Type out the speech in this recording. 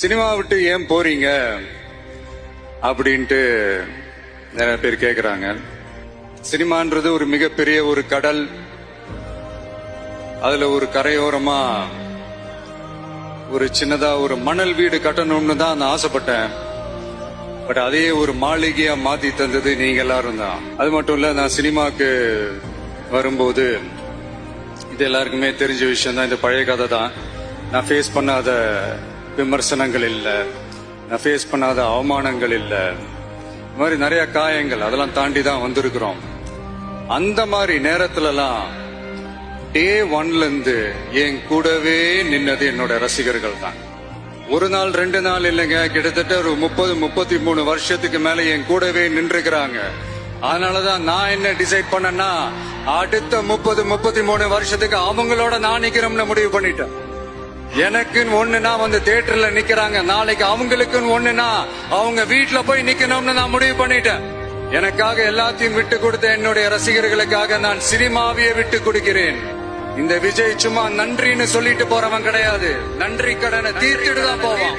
Cinema விட்டு ஏன் போறீங்க அப்படின்ட்டு நிறைய பேர் கேக்குறாங்க. சினிமான்றது ஒரு மிகப்பெரிய ஒரு கடல். அதுல ஒரு கரையோரமா ஒரு சின்னதா ஒரு மணல் வீடு கட்டணும்னு தான் நான் ஆசைப்பட்டேன். பட் அதையே ஒரு மாளிகையா மாத்தி தந்தது நீங்க எல்லாரும் தான். அது மட்டும் இல்ல, நான் சினிமாக்கு வரும்போது இது எல்லாருக்குமே தெரிஞ்ச விஷயம் தான். இந்த பழைய கதை தான். நான் ஃபேஸ் பண்ணாத விமர்சனங்கள் இல்ல, நான் ஃபேஸ் பண்ணாத அவமானங்கள் இல்ல, இந்த மாதிரி நிறைய காயங்கள் அதெல்லாம் தாண்டி தான் வந்திருக்கிறோம். அந்த மாதிரி நேரத்துலலாம் டே ஒன்ல இருந்து என் கூடவே நின்னது என்னோட ரசிகர்கள் தான். ஒரு நாள் 2 நாள் இல்லைங்க, கிட்டத்தட்ட ஒரு 30-33 வருஷத்துக்கு மேல என் கூடவே நின்றுக்கிறாங்க. அதனாலதான் நான் என்ன டிசைட் பண்ணேன்னா, அடுத்த 30-33 வருஷத்துக்கு அவங்களோட நான் நிக்கிறோம்னு முடிவு பண்ணிட்டேன். எனக்குன்னு ஒண்ணுனா வந்து தியேட்டர்ல நிக்கிறாங்க, நாளைக்கு அவங்களுக்குன்னு ஒண்ணுனா அவங்க வீட்டுல போய் நிக்கணும்னு நான் முடிவு பண்ணிட்டேன். எனக்காக எல்லாத்தையும் விட்டு கொடுத்த என்னுடைய ரசிகர்களுக்காக நான் சினிமாவையே விட்டு கொடுக்கிறேன். இந்த விஜய் சும்மா நன்றின்னு சொல்லிட்டு போறவன் கிடையாது, நன்றி கடனை தீர்த்துட்டு தான் போவான்.